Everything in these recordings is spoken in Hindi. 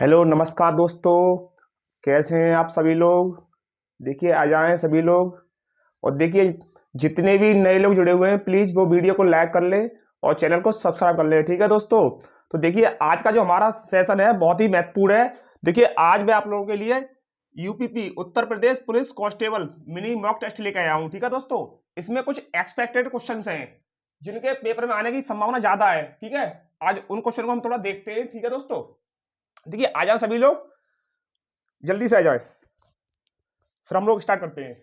हेलो नमस्कार दोस्तों। कैसे हैं आप सभी लोग। देखिए आ जाएं सभी लोग। और देखिए जितने भी नए लोग जुड़े हुए हैं प्लीज़ वो वीडियो को लाइक कर लें और चैनल को सब्सक्राइब कर लें। ठीक है दोस्तों। तो देखिए आज का जो हमारा सेशन है बहुत ही महत्वपूर्ण है। देखिए आज मैं आप लोगों के लिए UPP Uttar Pradesh police constable mini mock test लेकर आया हूँ। ठीक है दोस्तों। इसमें कुछ एक्सपेक्टेड क्वेश्चंस हैं जिनके पेपर में आने की संभावना ज्यादा है। ठीक है। आज उन क्वेश्चन को हम थोड़ा देखते हैं। ठीक है दोस्तों। देखिए आ जाओ सभी लोग, जल्दी से आ जाए, फिर हम लोग स्टार्ट करते हैं।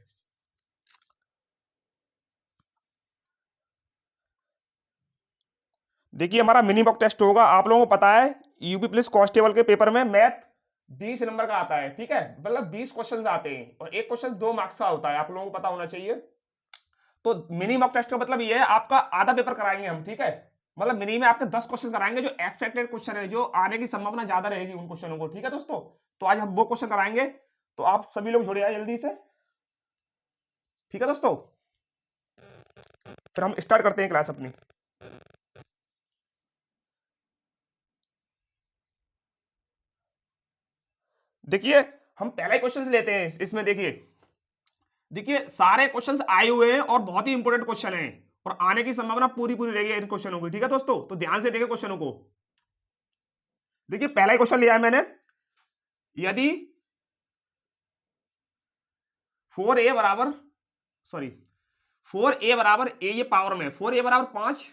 देखिए हमारा मिनी मॉक टेस्ट होगा। आप लोगों को पता है यूपी पुलिस कांस्टेबल के पेपर में मैथ 20 नंबर का आता है। ठीक है, मतलब 20 क्वेश्चंस आते हैं और एक क्वेश्चन 2 मार्क्स का होता है। आप लोगों को पता होना चाहिए। तो मिनी मॉक टेस्ट का मतलब ये है आपका आधा पेपर कराएंगे हम। ठीक है, मतलब मिनी में आपके 10 क्वेश्चन कराएंगे जो एक्सपेक्टेड क्वेश्चन है, जो आने की संभावना ज्यादा रहेगी उन क्वेश्चनों को। ठीक है दोस्तों। तो आज हम वो क्वेश्चन कराएंगे, तो आप सभी लोग जुड़े आए जल्दी से। ठीक है दोस्तों, फिर हम स्टार्ट करते हैं क्लास अपनी। देखिए हम पहला ही क्वेश्चन लेते हैं। इसमें देखिए देखिए सारे क्वेश्चंस आए हुए हैं और बहुत ही इंपॉर्टेंट क्वेश्चन हैं और आने की संभावना पूरी पूरी रहेगी इन क्वेश्चनों की। ठीक है दोस्तों, तो ध्यान से देखिए क्वेश्चनों को। देखिए पहला ही क्वेश्चन लिया है मैंने। यदि 4a बराबर, सॉरी 4a बराबर a ये पावर में 4a बराबर 5,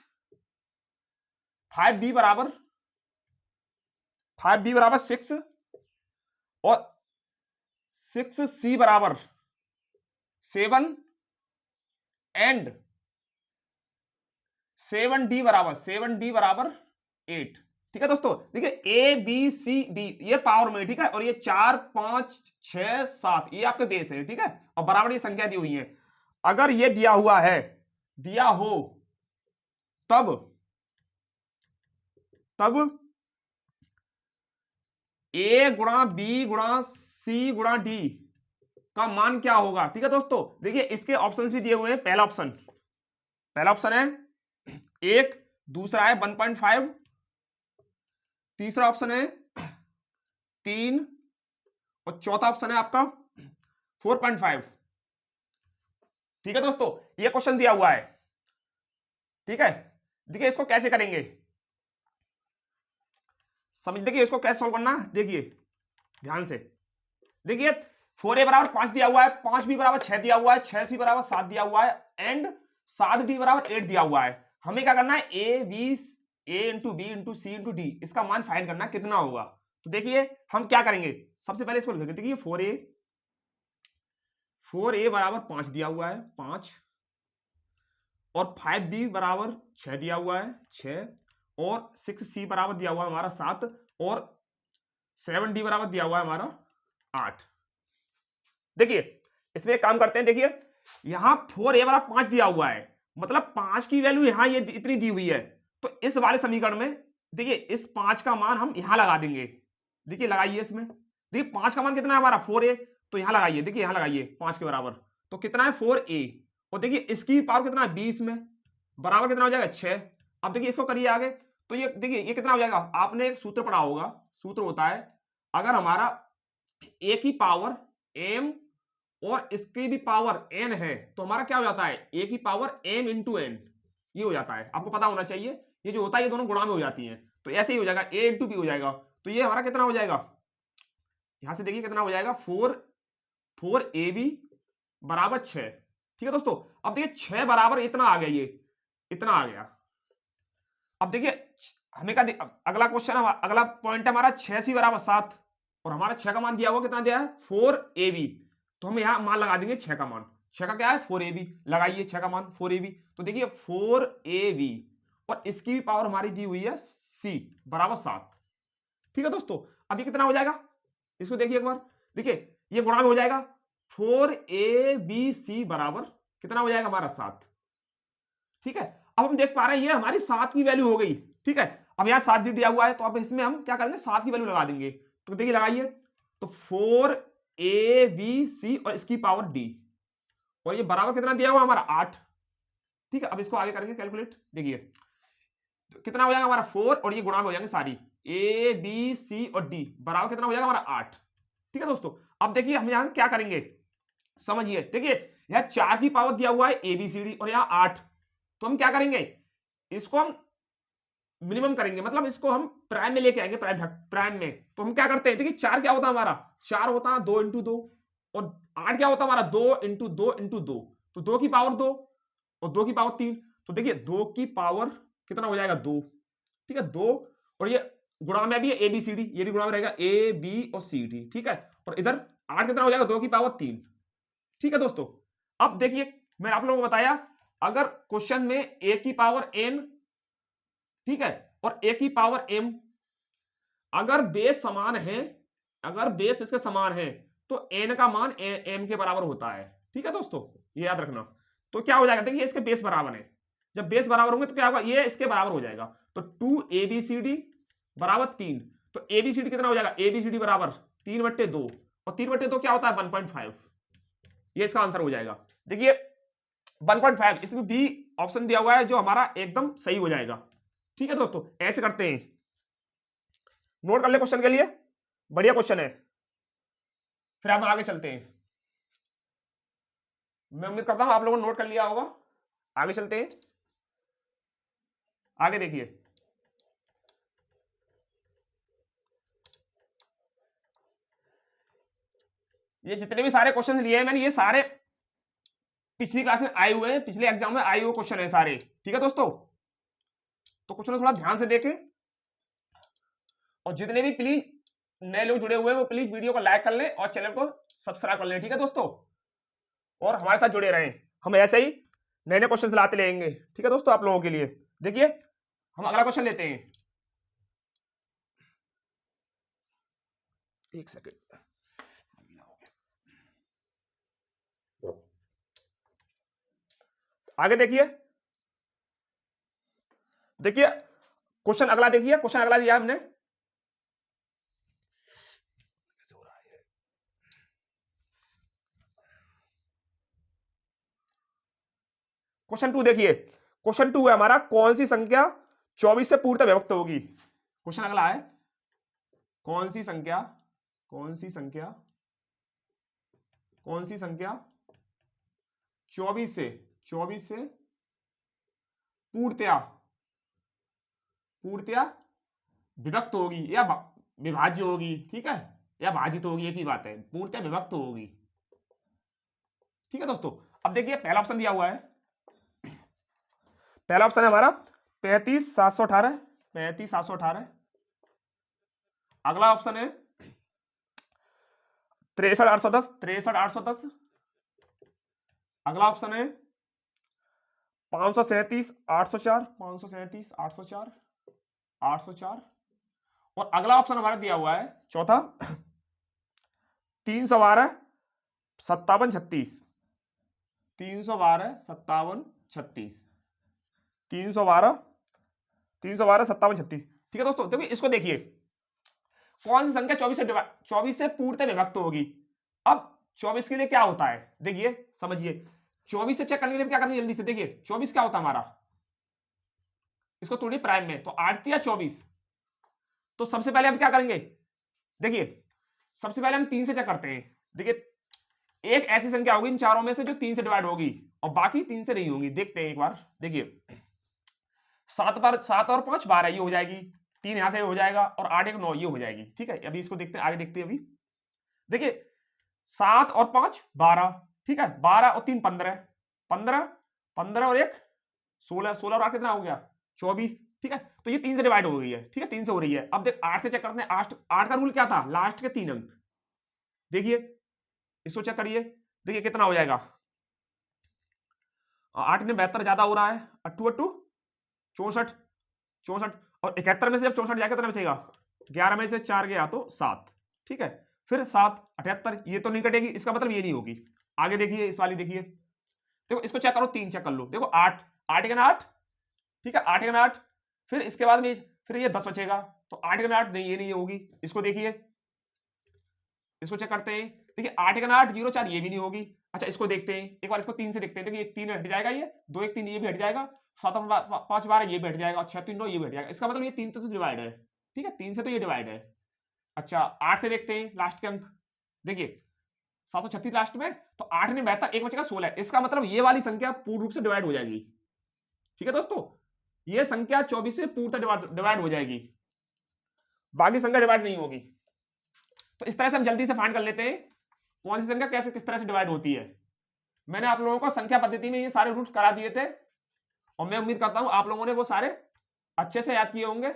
5b बराबर 6 और 6c बराबर 7 एंड 7d बराबर 8। ठीक है दोस्तों। देखिए ए बी सी डी ये पावर में। ठीक है, और ये 4 5 6 7 ये आपके बेस है। ठीक है, और बराबर ये संख्या दी हुई है। अगर ये दिया हुआ है, दिया हो, तब तब ए गुणा बी गुणा सी गुणा डी का मान क्या होगा। ठीक है दोस्तों। देखिए इसके ऑप्शंस भी दिए हुए हैं। पहला ऑप्शन है 1, दूसरा है 1.5, तीसरा ऑप्शन है 3 और चौथा ऑप्शन है आपका 4.5। ठीक है दोस्तों, ये क्वेश्चन दिया हुआ है। ठीक है, देखिए इसको कैसे करेंगे समझ। देखिए इसको कैसे सॉल्व करना, देखिए ध्यान से। देखिए 4a बराबर 5 दिया हुआ है, 5b बराबर 6 दिया हुआ है, 6c बराबर 7 दिया हुआ है एंड 7d बराबर 8 दिया हुआ है। हमें क्या करना है, a into B into C into D, इसका मान फाइंड करना कितना होगा। तो देखिए हम क्या करेंगे, सबसे पहले इसको लिखेंगे। देखिए 4a बराबर 5 दिया हुआ है 5, और 5b बराबर 6 दिया हुआ है 6, और 6c बराबर दिया हुआ है हमारा 7, और 7d बराबर दिया हुआ है हमारा 8। देखिए इसमें एक काम करते हैं। देखिए यहां 4a बराबर 5 दिया हुआ है, मतलब 5 की वैल्यू यहां ये इतनी दी हुई है। तो इस वाले समीकरण में देखिए इस 5 का मान हम यहां लगा देंगे। देखिए लगाइए इसमें। देखिए 5 का मान कितना है हमारा 4a, तो यहां लगाइए। देखिए यहां लगाइए 5 के बराबर, तो कितना है 4a, और देखिए इसकी पावर कितना है 20 में, बराबर कितना हो जाएगा 6। अब देखिए इसको करिए आगे, तो ये देखिए ये कितना हो जाएगा। आपने एक सूत्र पढ़ा होगा, सूत्र होता है अगर हमारा a की पावर m और इसकी भी पावर n है तो हमारा क्या हो जाता है, a की पावर m इंटू n, ये हो जाता है। आपको पता होना चाहिए ये जो होता है ये दोनों गुणा में हो जाती हैं। तो ऐसे ही हो जाएगा a इंटू बी हो जाएगा। तो ये हमारा कितना हो जाएगा, यहां से देखिए कितना हो जाएगा 4ab बराबर 6। ठीक है दोस्तों। अब देखिए 6 बराबर इतना आ गया, ये इतना आ गया। अब देखिए हमें क्या, अगला क्वेश्चन अगला पॉइंट है हमारा 6c बराबर 7, और हमारा 6 का मान दिया हुआ कितना दिया है 4ab, तो हम यहां मान लगा देंगे 6 का मान। 6 का क्या है 4ab, लगाइए 6 का मान 4ab। तो देखिए 4ab और इसकी भी पावर हमारी दी हुई है c बराबर 7। ठीक है दोस्तों। अब ये कितना हो जाएगा, इसको देखिए एक बार। देखिए ये गुणा में हो जाएगा, 4abc बराबर कितना हो जाएगा हमारा 7। ठीक है, अब हम देख पा रहे हैं ये हमारी 7 की वैल्यू हो गई। ठीक है, अब यहाँ 7 दिया हुआ है तो अब इसमें हम क्या करेंगे 7 की वैल्यू लगा देंगे। तो देखिए लगाइए, तो 4abc और इसकी पावर d, और ये बराबर कितना दिया हुआ हमारा 8। ठीक है, अब इसको आगे करेंगे कैलकुलेट। देखिए तो कितना हो जाएगा हमारा 4 और ये गुणा में हो जाएंगे सारी, ए बी सी और डी बराबर कितना हो जाएगा हमारा 8। ठीक है दोस्तों, अब देखिए हम यहां क्या करेंगे, समझिए। देखिए यह 4 की पावर दिया हुआ है ए बी सी डी और यहाँ 8, तो हम क्या करेंगे, इसको हम मिनिमम करेंगे, मतलब इसको हम प्राइम में लेके आएंगे, प्राइम में। तो हम क्या करते हैं, देखिए 4 क्या होता है हमारा, 4 होता है 2 इंटू 2, और 8 क्या होता है हमारा 2 इंटू 2 इंटू 2, तो 2 की पावर 2 और 2 की पावर 3, तो देखिए 2 की पावर कितना हो जाएगा 2। ठीक है 2, और ये गुणा में भी है ए बी सी डी, ये भी गुणा में रहेगा ए बी और सी डी। ठीक है, और इधर 8 कितना हो जाएगा 2 की पावर 3। ठीक है दोस्तों, अब देखिए मैंने आप लोगों को बताया, अगर क्वेश्चन में ए की पावर n, ठीक है, और ए की पावर m, अगर बेस समान है, अगर बेस इसके समान है, तो n का मान m के बराबर होता है। ठीक है दोस्तों, ये याद रखना। तो क्या हो जाएगा, देखिए इसके बेस बराबर है, जब बेस बराबर होंगे तो क्या होगा, ये इसके बराबर हो जाएगा। तो 2 ABCD बराबर 3, तो ABCD कितना हो जाएगा, ABCD बराबर 3/2, और 3/2 क्या होता है 1.5, ये इसका आंसर हो जाएगा। देखिए 1.5, इसमें बी ऑप्शन दिया हुआ है जो हमारा एकदम सही हो जाएगा। ठीक है दोस्तों, ऐसे करते हैं, नोट कर ले क्वेश्चन के लिए, बढ़िया क्वेश्चन है। फिर हम आगे चलते हैं, मैं उम्मीद करता हूं आप लोगों ने नोट कर लिया होगा। आगे चलते हैं, आगे देखिए, ये जितने भी सारे क्वेश्चंस लिए हैं मैंने, ये सारे पिछली क्लास में आए हुए हैं, पिछले एग्जाम में आए हुए क्वेश्चन है सारे। ठीक है दोस्तों, तो क्वेश्चन थोड़ा ध्यान से देखें, और जितने भी प्लीज नए लोग जुड़े हुए हैं वो प्लीज वीडियो को लाइक कर लें और चैनल को सब्सक्राइब कर लें। ठीक है दोस्तों, और हमारे साथ जुड़े रहें, हम ऐसे ही नए नए क्वेश्चन लाते रहेंगे। ठीक है दोस्तों, आप लोगों के लिए। देखिए हम अगला क्वेश्चन लेते हैं, एक सेकेंड, आगे देखिए, देखिए क्वेश्चन अगला, देखिए क्वेश्चन अगला दिया हमने, क्वेश्चन 2 देखिए, क्वेश्चन 2 है हमारा, कौन सी संख्या 24 से पूर्णतः विभक्त होगी। क्वेश्चन अगला है, कौन सी संख्या, कौन सी संख्या, कौन सी संख्या 24 से पूर्णतया विभक्त होगी या विभाज्य होगी। ठीक है, या भाजित होगी, एक ही बात है, पूर्णतया विभक्त होगी। ठीक है दोस्तों, अब देखिए पहला ऑप्शन दिया हुआ है, पहला ऑप्शन है हमारा 35,718, 35,718। अगला ऑप्शन है 63,810, 63,810। अगला ऑप्शन है 537,804, 537,804, 804। और अगला ऑप्शन हमारा दिया हुआ है चौथा 312,57,36, 312,57,36, 312,57,36। ठीक है दोस्तों, देखिए इसको देखिए, कौन सी संख्या 24 से पूर्णतः विभक्त होगी। अब 24 के लिए क्या होता है, देखिए समझिए, 24 से चेक करने के लिए क्या करना है जल्दी से, देखिए 24 क्या होता है हमारा, इसको तोड़िए प्राइम में, तो 8 या 24, तो सबसे पहले हम क्या करेंगे, देखिए सबसे पहले हम 3 से चेक करते हैं। देखिए एक ऐसी संख्या होगी इन चारों में से जो 3 से डिवाइड होगी और बाकी 3 से नहीं होगी। देखते हैं एक बार, देखिए 7 और 5 12, ये हो जाएगी, 3 यहां से हो जाएगा, और 8 1 9, ये हो जाएगी। ठीक है, अभी इसको देखते हैं, आगे देखते हैं। अभी देखिए 7 और 5 12, ठीक है, 12 और 3 15, 15 15 और 1 16, 16 और 8 कितना हो गया 24। ठीक है, तो ये 3 से डिवाइड हो गई है। ठीक है, 3 से हो रही है। अब देख 8 से चेक करते हैं, 8 का रूल क्या था, लास्ट के 3 अंक। देखिए इसको चेक करिए, देखिए कितना हो जाएगा, 8 ने 72 ज्यादा हो रहा है, 8 8 64, 64, और 71 में से जब 64 जाएगा कितना बचेगा, 11 में से 4 गया तो 7। ठीक है, फिर 7 78, ये तो नहीं कटेगी, इसका मतलब ये नहीं होगी। आगे देखिए इस वाली, देखिए देखो इसको चेक करो, 3 चेक कर लो, देखो 8 8 1 8, ठीक है 8 1 8, फिर इसके बाद में फिर ये 10 बचेगा, तो 8 1 8 नहीं, ये नहीं होगी। इसको देखिए, इसको चेक करते हैं, देखिए 8 1 8 0 4, ये भी नहीं होगी। अच्छा इसको देखते हैं एक बार, इसको 3 से देखते हैं, देखिए 3 हट जाएगा, ये 2 1 3, ये भी हट जाएगा, 7 5 12, ये भी हट जाएगा, 6 3 9, ये भी हट जाएगा। इसका मतलब ये 3 तो डिवाइड है। ठीक है, 3 से तो ये डिवाइड है। अच्छा 8 से देखते हैं लास्ट के अंक, देखिए 736 लास्ट में, तो 8 ने बेहतर, एक बचेगा 16, इसका मतलब ये वाली संख्या पूर्ण रूप से डिवाइड हो जाएगी। ठीक है दोस्तों, ये संख्या 24 से पूर्णतः डिवाइड हो जाएगी, बाकी संख्या डिवाइड नहीं होगी। तो इस तरह से हम जल्दी से फाइंड कर लेते हैं कौन सी संख्या कैसे किस तरह से डिवाइड होती है। मैंने आप लोगों को संख्या पद्धति में ये सारे रूल्स करा दिए थे और मैं उम्मीद करता हूं आप लोगों ने वो सारे अच्छे से याद किए होंगे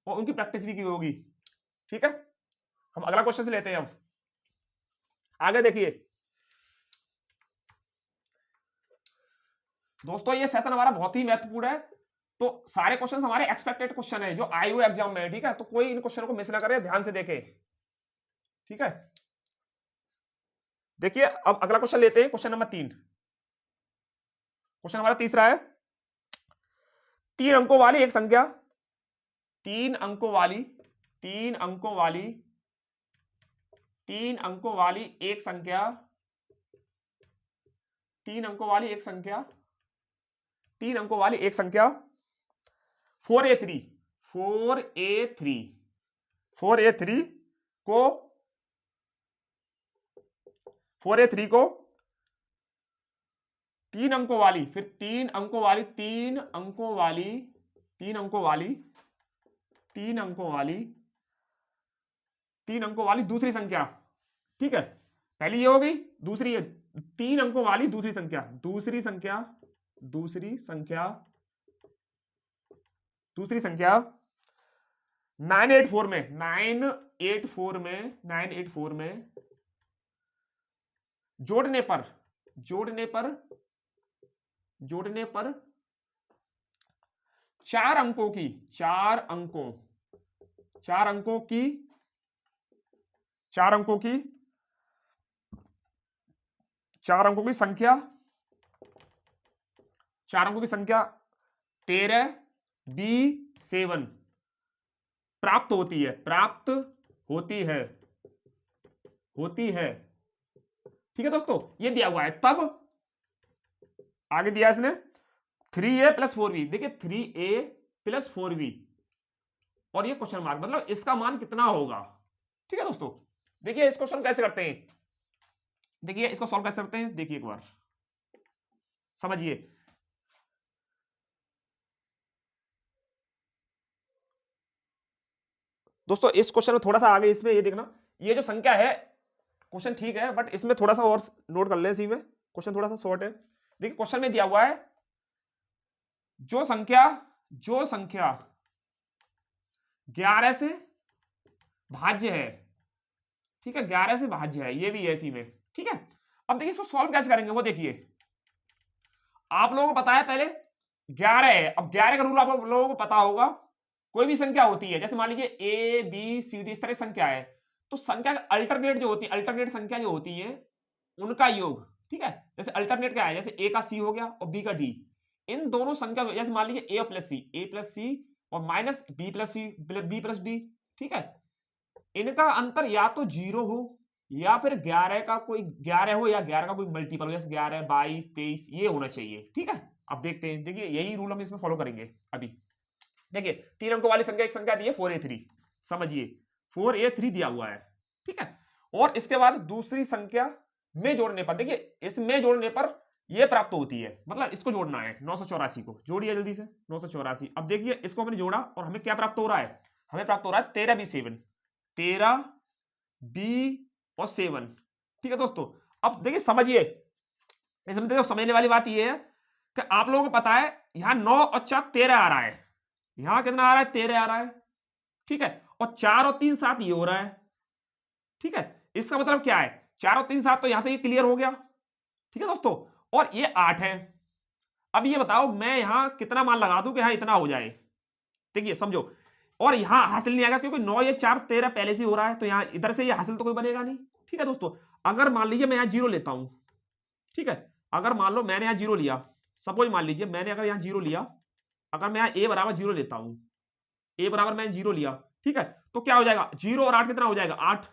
और उनकी प्रैक्टिस भी की होगी। ठीक है, हम अगला क्वेश्चन से लेते हैं। हम आगे देखिए दोस्तों, ये सेशन हमारा बहुत ही महत्वपूर्ण है, तो सारे क्वेश्चन हमारे एक्सपेक्टेड क्वेश्चन है जो आईओ एग्जाम में है। ठीक है, तो कोई इन क्वेश्चनों को मिस ना करे, ध्यान से देखे। ठीक है, देखिए अब अगला क्वेश्चन लेते हैं, क्वेश्चन नंबर 3। क्वेश्चन हमारा तीसरा है, 3 अंकों वाली एक संख्या, 3 अंकों वाली 3 अंकों वाली 3 अंकों वाली एक संख्या 3 अंकों वाली एक संख्या 3 अंकों वाली एक संख्या 4a3 को 4a3 को 3 अंकों वाली, फिर 3 अंकों वाली 3 अंकों वाली 3 अंकों वाली 3 अंकों वाली 3 अंकों वाली दूसरी संख्या। ठीक है, पहली ये हो गई, दूसरी है 3 अंकों वाली दूसरी संख्या 984 में जोड़ने पर 4 अंकों की संख्या 13b7 प्राप्त होती है। ठीक है दोस्तों, ये दिया हुआ है, तब आगे दिया इसने 3a + 4b। देखिए 3a + 4b और ये क्वेश्चन मार्क, मतलब इसका मान कितना होगा। ठीक है दोस्तों, देखिए इस क्वेश्चन कैसे करते हैं, देखिए इसको सॉल्व कैसे करते हैं, देखिए एक बार समझिए। दोस्तों इस क्वेश्चन में थोड़ा सा आगे इसमें ये देखना, ये जो संख्या है क्वेश्चन ठीक है, बट इसमें थोड़ा सा और नोट कर लें, इसी में क्वेश्चन थोड़ा सा शॉर्ट है। देखिए क्वेश्चन में दिया हुआ है जो संख्या 11 से भाज्य है। ठीक है, 11 से भाज्य है, ये भी है इसी में। ठीक है, अब देखिए इसको सॉल्व कैसे करेंगे वो देखिए। आप लोगों को पता है पहले 11 है, अब 11 का रूल आप लोगों को पता होगा, कोई भी संख्या होती है, जैसे मान लीजिए ए बी सी डी इस तरह संख्या है, तो संख्या का अल्टरनेट जो होती है, अल्टरनेट संख्या जो होती है उनका योग। ठीक है, जैसे अल्टरनेट क्या है, जैसे ए का सी हो गया और बी का डी, इन दोनों संख्या, जैसे मान लीजिए ए प्लस सी और माइनस बी प्लस डी। ठीक है, इनका अंतर या तो 0 हो या फिर 11 का कोई 11 हो या 11 का कोई मल्टीपल हो, जैसे 11 22 23 ये होना चाहिए। ठीक है, अब देखते हैं, देखिए यही रूल हम इसमें फॉलो करेंगे। अभी देखिए 3 अंकों वाली संख्या एक संख्या दी है 4a3, समझिए 4a3 दिया हुआ है। ठीक है, और इसके बाद दूसरी संख्या में जोड़ने पर, देखिए इसमें जोड़ने पर यह प्राप्त होती है, मतलब इसको जोड़ना है 984 को, जोड़िए जल्दी से 984। अब देखिए इसको हमने जोड़ा और हमें क्या प्राप्त हो रहा है, हमें प्राप्त हो रहा है 13b7 और 7। ठीक है दोस्तों, अब देखिए समझिए, इसमें देखो समझने वाली बात यह है कि आप लोगों को पता है यहां 9 और 4 13 आ रहा है, यहां कितना आ रहा है 13 आ रहा है। ठीक है, और 4 और 3 7 ये हो रहा है। ठीक है, इसका मतलब क्या है, 4 और 3 7 तो यहां तक ये क्लियर हो गया। ठीक है दोस्तों, और ये 8 है। अब ये बताओ मैं यहां कितना मान लगा दूं कि यहां इतना हो जाए, देखिए समझो, और यहां हासिल नहीं आएगा क्योंकि 9 ये 4 13 पहले से हो रहा है, तो यहां इधर से ये हासिल तो कोई बनेगा नहीं। ठीक है दोस्तों, अगर मान लीजिए मैं यहां 0 लेता हूं, ठीक है, अगर मान लो मैंने यहां 0 लिया, सपोज मान लीजिए मैंने अगर यहां 0 लिया, अगर मैं यहां a बराबर 0 लेता हूं, a बराबर मैंने 0 लिया, ठीक है, तो क्या हो जाएगा 0 और 8 कितना हो जाएगा 8,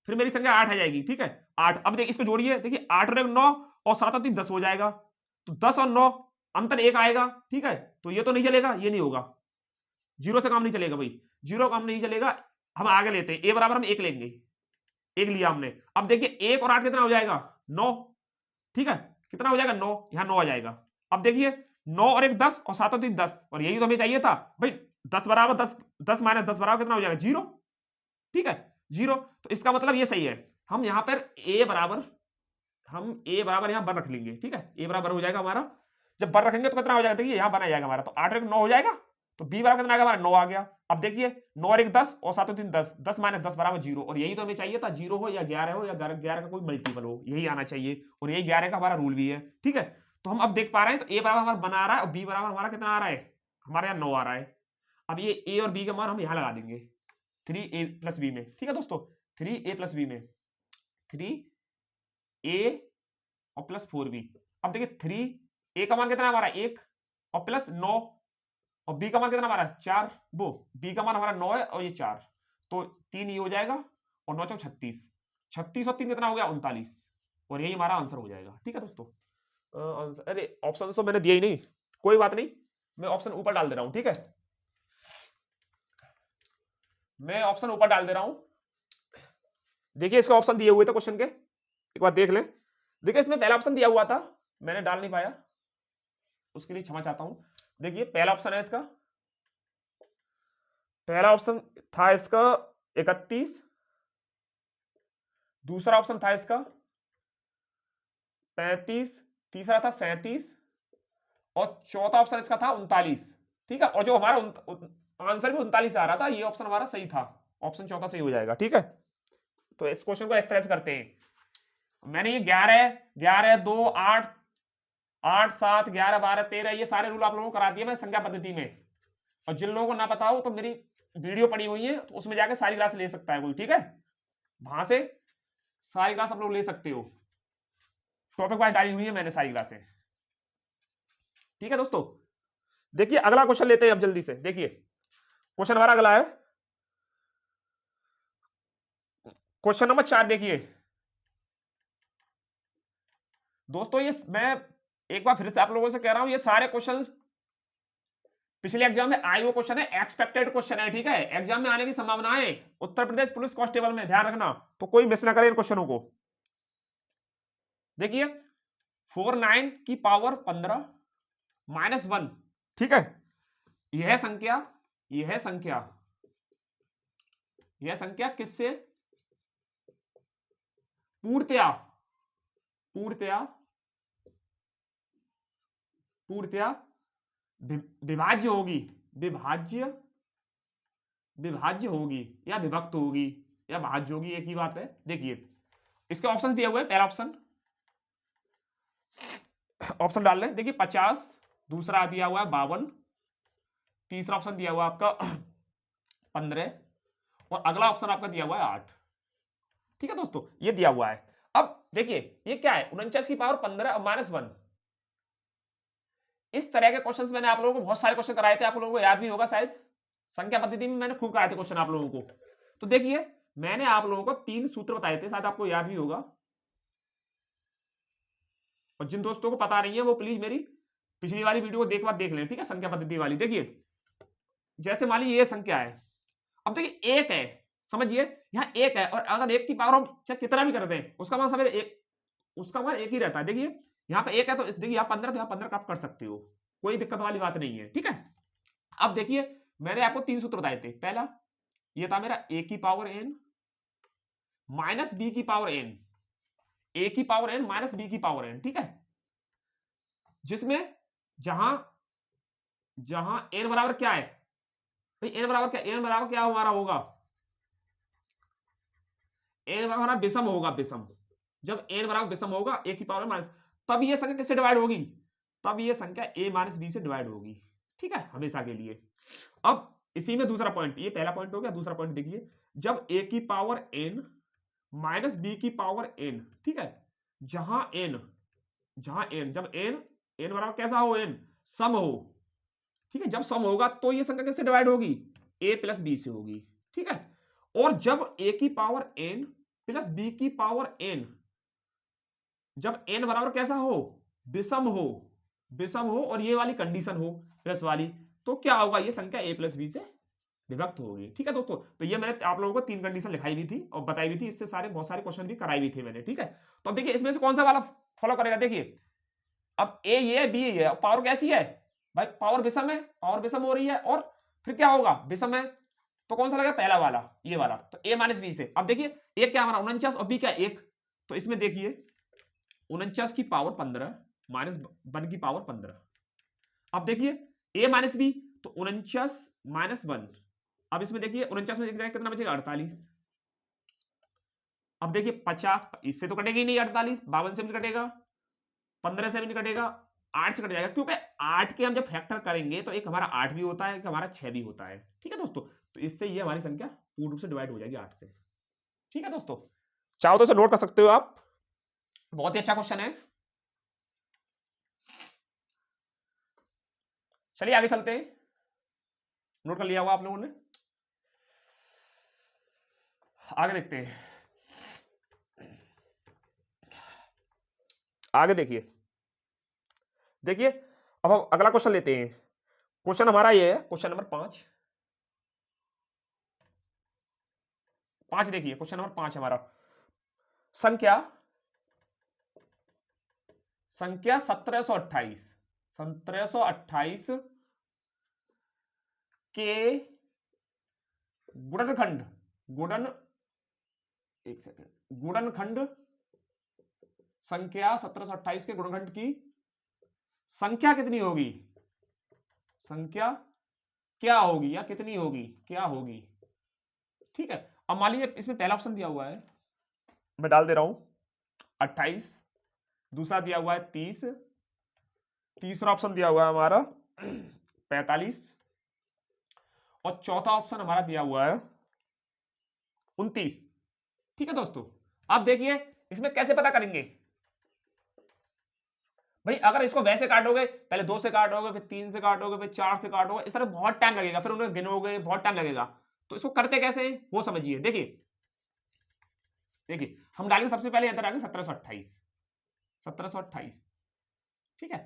फिर मेरी संख्या 8 आ जाएगी। ठीक है, 8, अब देखिए इसको जोड़िए, देखिए 8 और 9 और 7 और 3 10 हो जाएगा, तो 10 और 9 अंतर 1 आएगा। ठीक है, तो ये तो नहीं चलेगा, ये नहीं होगा, जीरो से काम नहीं चलेगा भाई, जीरो काम नहीं चलेगा। हम आगे लेते हैं, ए बराबर हम 1 लेंगे, 1 लिया हमने। अब देखिए 1 और 8 कितना हो जाएगा 9, ठीक है, कितना हो जाएगा 9, यहाँ 9 आ जाएगा। अब देखिए 9 और 1 10 और 7 और 3 10, और यही तो हमें चाहिए था भाई। 10 बराबर 10, 10 माइनस 10 बराबर कितना हो जाएगा 0, ठीक है 0। तो इसका मतलब ये सही है। हम यहाँ पर a बराबर, हम a बराबर यहाँ बर रख लेंगे, ठीक है, a बराबर हो जाएगा हमारा। जब बर रखेंगे तो कितना हो जाएगा, देखिए यहाँ बना जाएगा हमारा, तो 8 और 1 9 हो जाएगा, तो b बराबर कितना आ गया हमारा 9 आ गया। अब देखिए 9 और 1 10 और 7 और 3 10, 10 माइनस 10 बराबर 0, और यही तो हमें चाहिए था, 0 हो या 11 हो या 11 का कोई मल्टीपल हो, यही आना चाहिए, और यही 11 का हमारा रूल भी है, ठीक है। तो हम अब देख पा रहे हैं, तो a बराबर हमारा बना आ रहा है, और b बराबर हमारा कितना आ रहा है, हमारे यहाँ 9 आ रहा है। अब ये a और b का मान हम यहाँ लगा देंगे 3a प्लस b में, ठीक है दोस्तों, 3a प्लस b में, 3a और प्लस 4b। अब देखिए 3a का मान कितना है हमारा 1 और प्लस 9, और b का मान कितना हमारा 4, वो b का मान हमारा 9 है और ये 4, तो 3 ये हो जाएगा, और 9 चौक 36, 36 और 3 कितना हो गया 39, और यही हमारा आंसर हो जाएगा, ठीक है दोस्तों। अरे ऑप्शन तो मैंने दिया ही नहीं, कोई बात नहीं, मैं ऑप्शन ऊपर डाल दे रहा हूं, ठीक है, मैं ऑप्शन ऊपर डाल दे रहा हूं। देखिए इसका ऑप्शन दिए हुए थे क्वेश्चन के, एक बार देख लें। देखिए इसमें पहला ऑप्शन दिया हुआ था, मैंने डाल नहीं पाया, उसके लिए क्षमा चाहता हूं। देखिए पहला ऑप्शन है इसका, पहला ऑप्शन था इसका 31, दूसरा ऑप्शन था इसका 35, तीसरा था 37, और चौथा ऑप्शन इसका था 39, ठीक है। और जो हमारा आंसर भी 39 आ रहा था, ये ऑप्शन हमारा सही था, ऑप्शन चौथा सही हो जाएगा, ठीक है। तो इस क्वेश्चन को इस तरह से करते हैं। मैंने ये 11 11 2 8 8 7 11 12 13 ये सारे रूल आप लोगों को करा दिए मैं संख्या पद्धति में, और जिन लोगों को ना पता हो तो मेरी वीडियो पड़ी हुई है, तो उसमें जाकर सारी क्लास ले सकता है कोई, ठीक है, वहां से सारी क्लास आप लोग ले सकते हो, टॉपिक वाइज डाली हुई है मैंने सारी क्लासें, ठीक है दोस्तों। देखिए अगला क्वेश्चन लेते हैं अब जल्दी से। देखिए क्वेश्चन हमारा अगला है क्वेश्चन नंबर 4। देखिए दोस्तों ये मैं एक बार फिर से आप लोगों से कह रहा हूं, ये सारे क्वेश्चंस पिछले एग्जाम में आए हुए क्वेश्चन है, एक्सपेक्टेड क्वेश्चन है, ठीक है, एग्जाम में आने की संभावना है उत्तर प्रदेश पुलिस कांस्टेबल में, ध्यान रखना, तो कोई मिस ना करे इन क्वेश्चनों को। देखिए 49 की पावर 15 माइनस 1, ठीक है, यह संख्या यह संख्या यह संख्या किससे पूर्णतया पूर्णतया पूर्णतया विभाज्य होगी, विभाज्य होगी या विभक्त होगी या भाज्य होगी, एक ही बात है। देखिए इसके ऑप्शन दिए हुए, पहला ऑप्शन डाल लें। देखिए 50, दूसरा दिया हुआ है 52, तीसरा ऑप्शन दिया हुआ है आपका 15, और अगला ऑप्शन आपका दिया हुआ है 8, ठीक है दोस्तों, ये दिया हुआ है। अब देखिए ये क्या है 49 की पावर 15 और माइनस 1, इस तरह के क्वेश्चंस मैंने आप लोगों को बहुत सारे क्वेश्चन कराए थे, आप लोगों को याद भी होगा शायद, संख्या पद्धति में मैंने खूब कराए थे क्वेश्चन आप लोगों को। तो देखिए मैंने आप लोगों को 3 सूत्र बताए थे, शायद आपको याद भी होगा, और जिन दोस्तों को पता नहीं है वो प्लीज मेरी पिछली वाली वीडियो को देख लें, ठीक है, संख्या पद्धति वाली। देखिए जैसे मान लीजिए ये संख्या है, अब देखिए 1 है, समझिए यहाँ 1 है, और अगर 1 की पावर हम चाहे कितना भी कर दें उसका मान समझ उसका मान 1 ही रहता है। देखिए यहाँ पे 1 है, तो देखिए यहाँ 15, तो यहाँ 15 आप कर सकते हो, कोई दिक्कत वाली बात नहीं है, ठीक है। अब देखिए मैंने आपको 3 सूत्र बताए थे, पहला ये था मेरा a की पावर n माइनस b की पावर n, a की पावर n माइनस b की पावर n, ठीक है, जिसमें जहां n बराबर क्या है भाई, n बराबर क्या हमारा होगा, n बराबर हमारा विषम होगा, विषम, जब n बराबर विषम होगा a की पावर माइनस, तब ये संख्या किससे डिवाइड होगी, तब ये संख्या a माइनस b से डिवाइड होगी, ठीक है, हमेशा के लिए। अब इसी में दूसरा पॉइंट, ये पहला पॉइंट हो गया, दूसरा पॉइंट देखिए जब a की पावर n माइनस b की पावर n, ठीक है, जहां n जब n बराबर कैसा हो, n सम हो, ठीक है, जब सम होगा तो ये संख्या किससे डिवाइड होगी, a प्लस b से होगी, ठीक है। और जब a की पावर n प्लस b की पावर n, जब n बराबर कैसा हो, विषम हो, और ये वाली कंडीशन हो प्लस वाली, तो क्या होगा, ये संख्या a प्लस b से विभक्त होगी। ठीक है दोस्तों, तो ये मैंने आप लोगों को 3 कंडीशन लिखाई हुई थी और बताई हुई थी, इससे सारे बहुत सारे क्वेश्चन भी कराई हुई थी मैंने। ठीक है, तो अब देखिए इसमें से कौन सा वाला फॉलो करेगा। देखिए अब ए ये है, बी ये है, पावर कैसी है भाई, पावर विषम है, पावर विषम हो रही है, और फिर क्या होगा, विषम है, तो कौन सा लगेगा, पहला वाला, ये वाला। तो a माइनस बी से, अब देखिए ए क्या हमारा 49 और बी क्या 1, तो इसमें देखिए 49 की पावर 15 माइनस 1 की पावर 15। अब देखिए a माइनस बी, तो 49 माइनस 1। अब इसमें देखिए 49 में कितना बचेगा, 48। अब देखिए 50, इससे तो कटेगा ही नहीं 48, 52 से भी कटेगा, 15 से भी नहीं कटेगा, 8 से कट जाएगा, क्योंकि 8 के हम जब फैक्टर करेंगे तो एक हमारा 8 भी होता है, एक हमारा 6 भी होता है। ठीक है दोस्तों, तो इससे ये हमारी संख्या पूर्ण रूप से डिवाइड हो जाएगी 8 से। ठीक है दोस्तों, चाहो तो इसे नोट कर सकते हो आप, बहुत ही अच्छा क्वेश्चन है। चलिए आगे चलते हैं, नोट कर लिया होगा आप लोगों ने, आगे देखते हैं। आगे देखिए, देखिए अब हम अगला क्वेश्चन लेते हैं। क्वेश्चन हमारा ये है, क्वेश्चन नंबर 5। देखिए क्वेश्चन नंबर 5 हमारा, संख्या 1728 के गुणनखंड, एक सेकंड, गुणनखंड संख्या 1728 के गुणनखंड की संख्या कितनी होगी, संख्या क्या होगी या कितनी होगी, क्या होगी। ठीक है, अब मान लीजिए इसमें पहला ऑप्शन दिया हुआ है, मैं डाल दे रहा हूं 28, दूसरा दिया हुआ है 30, तीसरा ऑप्शन दिया हुआ है हमारा 45, और चौथा ऑप्शन हमारा दिया हुआ है 29। ठीक है दोस्तों, अब देखिए इसमें कैसे पता करेंगे भाई, अगर इसको वैसे काटोगे, पहले 2 से काटोगे, फिर 3 से काटोगे, फिर 4 से काटोगे, इस तरह बहुत टाइम लगेगा, फिर उन्हें गिनोगे, बहुत टाइम लगेगा। तो इसको करते कैसे हैं वो समझिए। देखिए देखिए हम डालेंगे सबसे पहले अंदर डालेंगे 1728, 1728। ठीक है,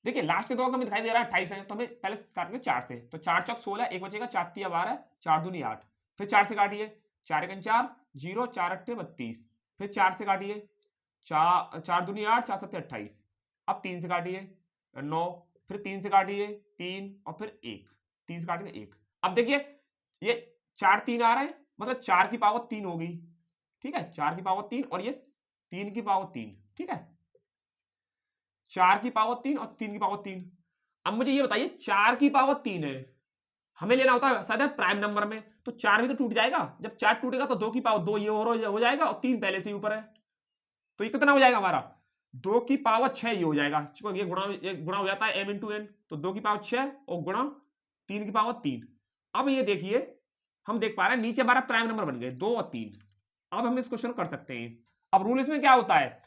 देखिए लास्ट के दो अंक हमें दिखाई दे रहा है 28 है, तो हमें पहले काटेंगे 4 से, तो 4 चौक 16, एक बचेगा, 4 तिया 12, 4 दूनी 8, फिर 4 से काटिए, 4 एकन 4, 0, 4 अट्ठे 32, फिर 4 से काटिए, 4 दूनी 8, 4 सत्ते 28, अब 3 से काटिए 9, फिर 3 से काटिए 3, और फिर 1, 3 से काटेंगे 1। अब देखिए ये 4 3 आ रहे हैं, मतलब 4 की पावर 3 होगी। ठीक है, 4 की पावर 3, और ये 3 की पावर 3। ठीक है, 4 की पावर 3 और 3 की पावर 3। अब मुझे ये बताइए 4 की पावर 3 है, हमें लेना होता है शायद प्राइम नंबर में, तो 4 भी तो टूट जाएगा, जब 4 टूटेगा तो 2 की पावर 2 ये और हो जाएगा, और 3 पहले से ही ऊपर है, तो ये कितना हो जाएगा हमारा, 2 की पावर 6 ये हो जाएगा, क्योंकि ये गुणा हो जाता है m इंटू n, तो 2 की पावर 6 और गुणा 3 की पावर 3। अब ये देखिए हम देख पा रहे हैं नीचे हमारा प्राइम नंबर बन गए 2 और 3। अब हम इस क्वेश्चन कर सकते हैं। अब रूल इसमें क्या होता है,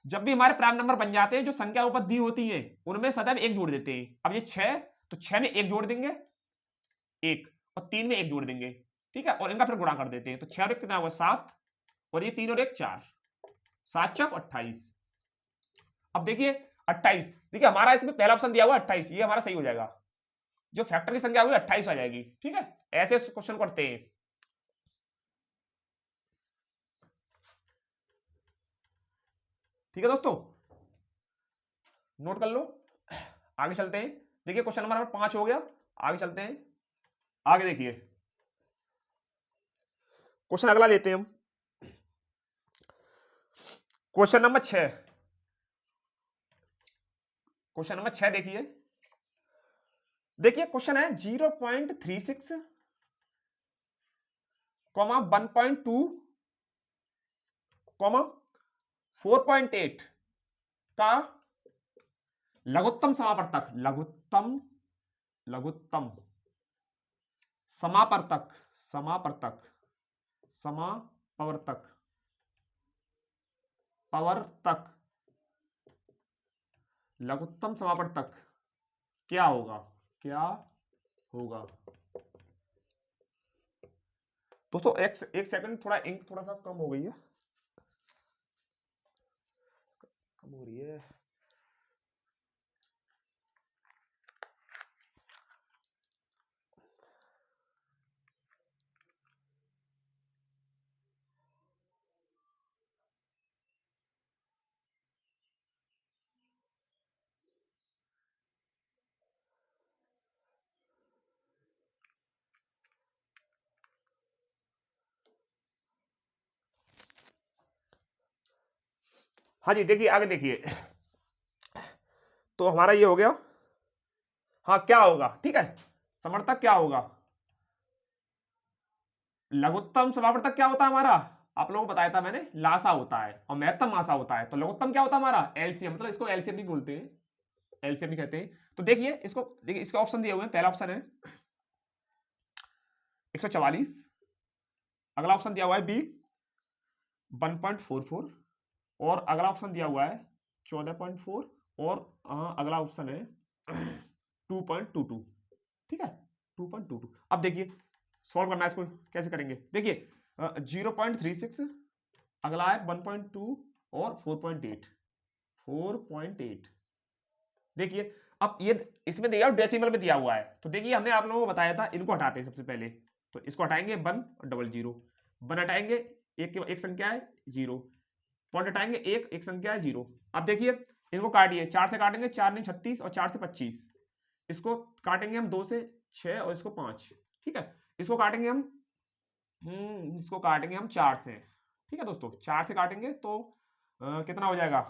जब भी हमारे प्राइम नंबर बन जाते हैं, जो संख्या ऊपर दी होती है उनमें सदैव एक जोड़ देते हैं। अब ये 6, तो 6 में एक जोड़ देंगे 1, और 3 में एक जोड़ देंगे। ठीक है, और इनका फिर गुणा कर देते हैं, तो 6 और 1 कितना हुआ 7, और ये 3 और 1 4, 7 चौक 28। अब देखिए 28, देखिए हमारा इसमें पहला ऑप्शन दिया हुआ 28, ये हमारा सही हो जाएगा, जो फैक्टर की संख्या होगी 28 आ जाएगी। ठीक है, ऐसे क्वेश्चन करते हैं। ठीक है दोस्तों, नोट कर लो, आगे चलते हैं। देखिए क्वेश्चन नंबर 5 हो गया, आगे चलते हैं। आगे देखिए क्वेश्चन अगला लेते हैं हम, क्वेश्चन नंबर 6। क्वेश्चन नंबर 6 देखिए, देखिए क्वेश्चन है 0.36, 1.2, 4.8 का लघुत्तम समापवर्तक, लघुत्तम समापवर्तक, समापवर्तक पवर्तक, लघुत्तम समापवर्तक क्या होगा, क्या होगा। दोस्तों एक सेकंड, थोड़ा इंक थोड़ा सा कम हो गई है, कम हो रही है। हाँ जी, देखिए आगे देखिए, तो हमारा ये हो गया। हाँ, क्या होगा, ठीक है, समर्थक क्या होगा, लघुत्तम समावर्तक क्या होता है हमारा, आप लोगों को बताया था मैंने, लासा होता है और महत्तम आसा होता है। तो लघुत्तम क्या होता है हमारा, एलसीएम, मतलब इसको एलसीएम भी बोलते हैं, एलसीएम भी कहते हैं। तो देखिए इसको, देखिए इसका ऑप्शन दिए हुए हैं, पहला ऑप्शन है 144, अगला ऑप्शन दिया हुआ है बी 1.44, और अगला ऑप्शन दिया हुआ है 14.4, और अगला ऑप्शन है 2.22, ठीक है, 2.22। अब देखिए सॉल्व करना है इसको, कैसे करेंगे, देखिए 0.36, अगला है 1.2 और 4.8, 4.8। देखिए अब ये इसमें दिया डेसिमल में दिया हुआ है, तो देखिए हमने आप लोगों को बताया था, इनको हटाते हैं सबसे पहले। तो इसको हटाएंगे 1 और 00, 1 हटाएंगे, एक संख्या है 0, पॉइंट हटाएंगे, एक संख्या है 0। अब देखिए इनको काटिए, 4 से काटेंगे, 4 नहीं 36, और 4 से 25, इसको काटेंगे हम 2 से 6, और इसको 5, ठीक है, इसको काटेंगे हम, इसको काटेंगे हम 4 से, ठीक है दोस्तों, 4 से काटेंगे तो कितना हो जाएगा,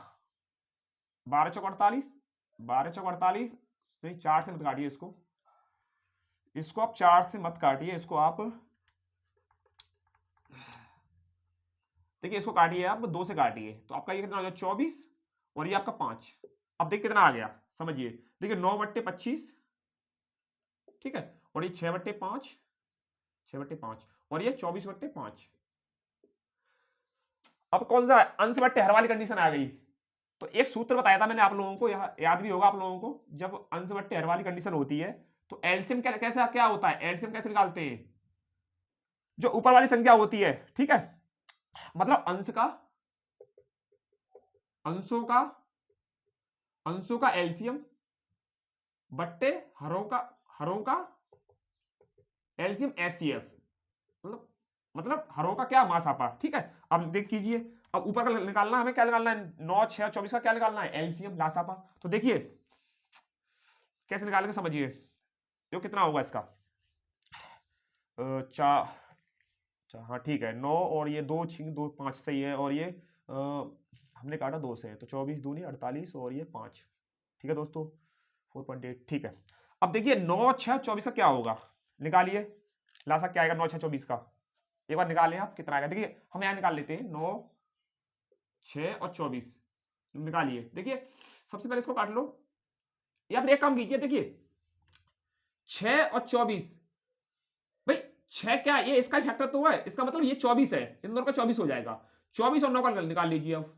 12 चौक 48, 12 चौक 48, नहीं 4 से मत काटिए इसको, इसको आप 4 से मत काटिए, इसको आप देखिए, इसको काटिए आप 2 से काटिए, तो आपका ये कितना हो जाएगा 24, और ये आपका 5। अब देखिए कितना आ गया, समझिए, देखिए 9/25, ठीक है, और ये 6/5, 6/5, और ये 24/5। अब कौन सा अंश बट्टे हर वाली कंडीशन आ गई, तो एक सूत्र बताया था मैंने आप लोगों को, यह याद भी होगा आप लोगों को, जब अंश बट्टे हर वाली कंडीशन होती है तो एलसीएम कैसा क्या होता है, एलसीएम कैसे निकालते हैं, जो ऊपर वाली संख्या होती है, ठीक है, मतलब अंशों का अंशों का एलसीएम बट्टे हरों का एलसीएम एचसीएफ, मतलब हरों का क्या मासापा, ठीक है। अब देख कीजिए, अब ऊपर का निकालना, हमें क्या निकालना है, 9 6 24 का क्या निकालना है, एलसीएम लासापा। तो देखिए कैसे निकालेंगे, समझिए, तो कितना होगा इसका, हाँ ठीक है, 9 और ये 2 छिंग 2 5 सही है, और ये हमने काटा 2 से, तो 24 दूनी 48, और ये 5, ठीक है दोस्तों, 4.8, ठीक है। अब देखिए 9 6 24 का क्या होगा, निकालिए, लासा क्या आएगा 9 6 24 का, एक बार निकालें आप, कितना आएगा, देखिए हम यहाँ निकाल लेते हैं, 9 6 और 24 निकालिए। देखिए सबसे पहले इसको काट लो, या फिर एक काम कीजिए, देखिए 6 और 24, भाई 6 क्या, ये इसका फैक्टर तो है, इसका मतलब ये 24 है, इन दोनों का 24 हो जाएगा, 24 और 9 का निकाल लीजिए अब।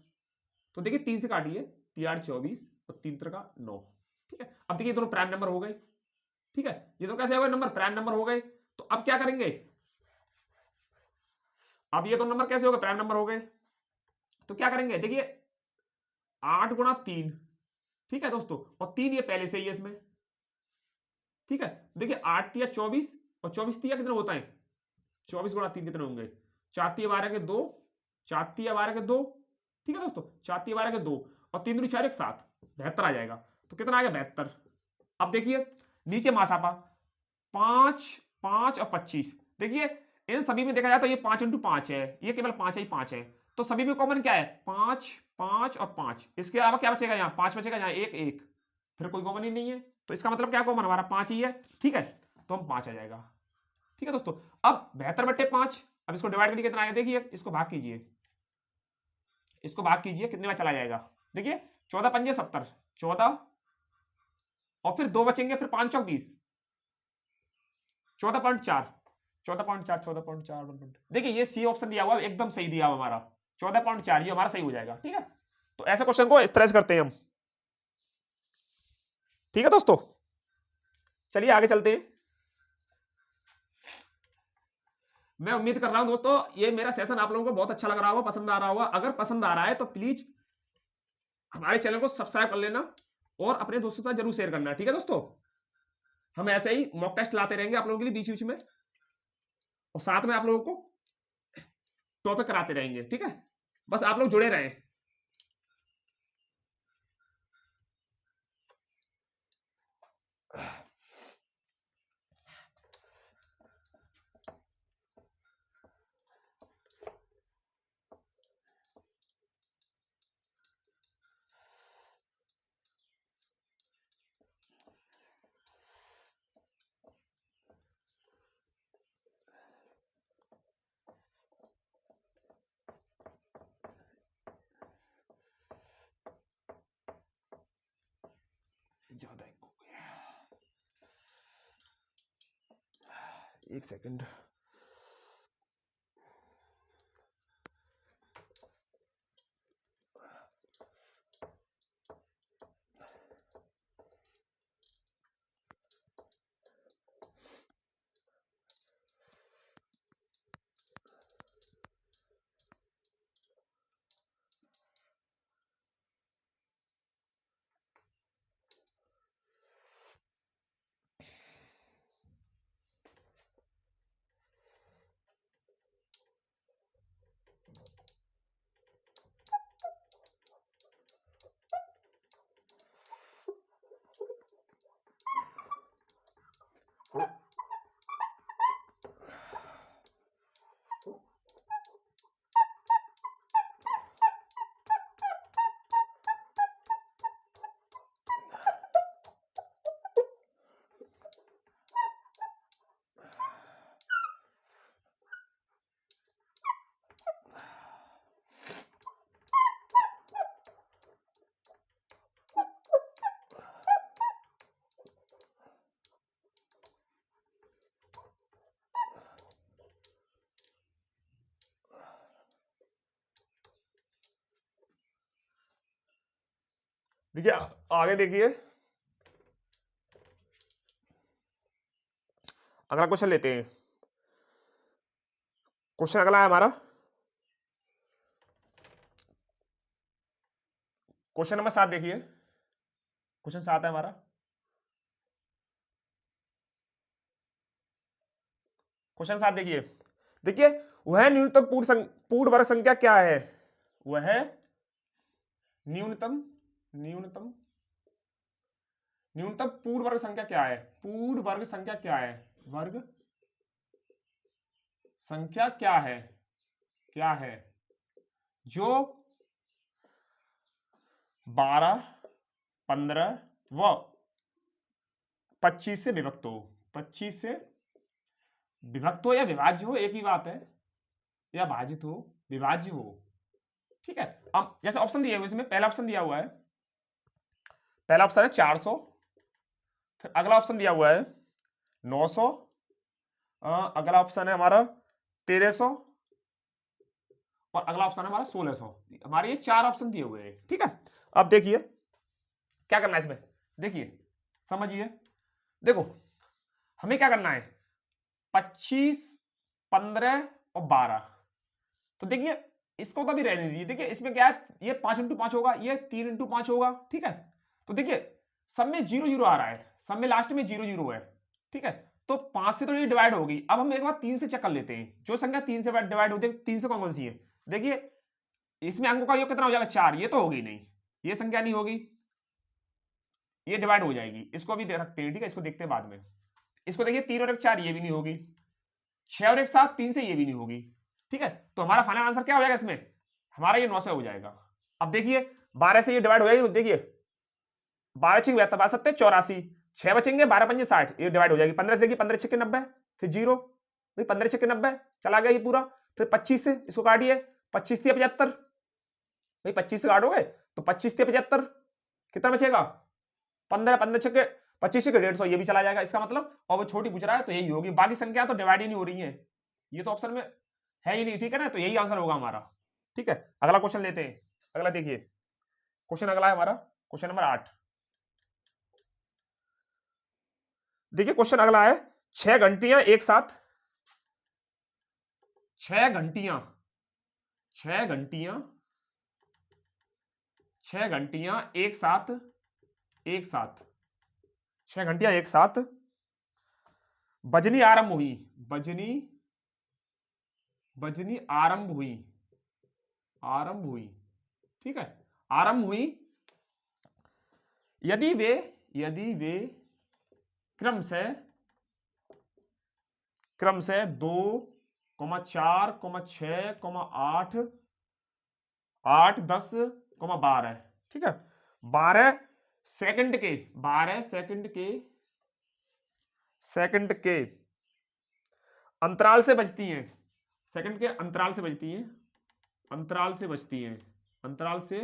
तो देखिए 3 से काटिए, 3 24 और 3 का 9, ठीक है। अब देखिए दोनों प्राइम नंबर हो गए, ठीक है, ये तो कैसे हो गए नंबर, प्राइम नंबर हो गए। तो अब क्या करेंगे, अब ये दोनों नंबर कैसे हो गए, प्राइम नंबर हो गए, तो क्या करेंगे, देखिए 8 × 3, ठीक है दोस्तों, और 3 ये पहले से ही है इसमें, ठीक है। देखिए 8 तिया 24, और 24 तिया कितने होता है, 24 × 3 कितने होंगे, 4 तिया 12 के 2, 4 तिया 12 के 2, ठीक है दोस्तों, 4 तिया 12 के 2, और 3 दूनी 4 एक 7, 72 आ जाएगा। तो कितना आ गया 72। अब देखिए नीचे मासापा 5 5 और 25, देखिए इन सभी में देखा जाए तो ये 5 × 5 है, ये केवल 5 ही 5 है, तो सभी में कॉमन क्या है, 5 5 और 5, इसके अलावा क्या बचेगा, यहाँ 5 बचेगा, यहाँ 1 1, फिर कोई कॉमन ही नहीं है, तो इसका मतलब क्या कॉमन हमारा 5 ही है, ठीक है, तो हम 5 आ जाएगा, ठीक है दोस्तों। अब 72/5, अब इसको डिवाइड करके कितना आएगा, देखिए इसको भाग कीजिए, इसको भाग कीजिए, कितने में चला जाएगा, देखिए 14 पंजे 70, 14, और फिर 2 बचेंगे, फिर 5 चौक 20, 14.4, 14.4, 14.4, देखिए ये सी ऑप्शन दिया हुआ एकदम सही दिया हुआ हमारा, 14.4 ये हमारा सही हो जाएगा, ठीक है। तो ऐसे क्वेश्चन को इस तरह से करते हैं हम, ठीक है दोस्तों। चलिए आगे चलते हैं। मैं उम्मीद कर रहा हूं दोस्तों ये मेरा सेशन आप लोगों को बहुत अच्छा लग रहा होगा, पसंद आ रहा होगा। अगर पसंद आ रहा है तो प्लीज हमारे चैनल को सब्सक्राइब कर लेना, और अपने दोस्तों के साथ जरूर शेयर करना, ठीक है दोस्तों। हम ऐसे ही मॉक टेस्ट लाते रहेंगे आप लोगों के लिए बीच बीच में, और साथ में आप लोगों को टॉपिक कराते रहेंगे, ठीक है, बस आप लोग जुड़े रहें। एक सेकंड। देखिए आगे देखिए, अगला क्वेश्चन लेते हैं। क्वेश्चन अगला है हमारा क्वेश्चन नंबर 7। देखिए क्वेश्चन 7 है हमारा। क्वेश्चन 7 देखिए, देखिए वह न्यूनतम पूर्ण वर्ग संख्या क्या है? वह न्यूनतम न्यूनतम न्यूनतम पूर्ण वर्ग संख्या क्या है? पूर्ण वर्ग संख्या क्या है? वर्ग संख्या क्या है? क्या है जो 12, 15 व 25 से विभक्त हो? 25 से विभक्त हो या विभाज्य हो, एक ही बात है। या भाजित हो, विभाज्य हो, ठीक है। अब जैसे ऑप्शन दिए हुए इसमें, पहला ऑप्शन दिया हुआ है, पहला ऑप्शन है 400। फिर अगला ऑप्शन दिया हुआ है 900। अगला ऑप्शन है हमारा 1300 और अगला ऑप्शन है हमारा 1600। हमारे ये 4 ऑप्शन दिए हुए हैं, ठीक है। अब देखिए क्या करना है इसमें, देखिए समझिए। देखो हमें क्या करना है, 25, 15 और 12। तो देखिए इसको तो अभी रहने दीजिए। देखिए इसमें क्या है, ये 5 इंटू 5 होगा, ये 3 इंटू 5 होगा, ठीक है। तो देखिए सब में 0 0 आ रहा है, सब में लास्ट में 0 0 है, ठीक है। तो 5 से तो ये डिवाइड होगी। अब हम एक बार 3 से चेक कर लेते हैं, जो संख्या 3 से डिवाइड होती है, 3 से कौन कौन सी है। देखिए इसमें अंकों का योग कितना हो जाएगा, 4। ये तो होगी नहीं, ये संख्या नहीं होगी, ये डिवाइड हो जाएगी। इसको अभी रखते हैं, ठीक है, इसको देखते हैं बाद में। इसको देखिए 3 और 1 4, ये भी नहीं होगी। 6 और 1 7, 3 से ये भी नहीं होगी, ठीक है। तो हमारा फाइनल आंसर क्या हो जाएगा इसमें, हमारा ये 9 से हो जाएगा। अब देखिए 12 से ये डिवाइड हो जाएगी, देखिए 12 6 12 7 84, 6 बचेंगे, 12 5 60, ये डिवाइड हो जाएगी। 15 से 15 6 90, फिर 0, भाई 15 6 90 चला गया ये पूरा। फिर 25 से इसको काटिए, 25 थी 75, भाई 25 से काटोगे तो 25 थी 75, कितना बचेगा 15, 15 छक्के 25 के 150, ये भी चला जाएगा इसका मतलब। और वो छोटी पूछ रहा है तो यही होगी, बाकी संख्या तो डिवाइड ही नहीं हो रही है, ये तो ऑप्शन में है ही नहीं, ठीक है ना। तो यही आंसर होगा हमारा, ठीक है। अगला क्वेश्चन लेते हैं। अगला देखिए क्वेश्चन अगला है हमारा क्वेश्चन नंबर 8। देखिए क्वेश्चन अगला है 6 घंटियां एक साथ, 6 घंटियां 6 घंटियां 6 घंटियां एक साथ 6 घंटियां एक साथ बजनी आरंभ हुई, बजनी बजनी आरंभ हुई, ठीक है, आरंभ हुई यदि वे क्रम से 2, 4, 6, 8, 8, 10, 12, ठीक है। 12 सेकंड के 12 सेकंड के अंतराल से बजती हैं, सेकंड के अंतराल से बजती हैं, अंतराल से बजती हैं, अंतराल से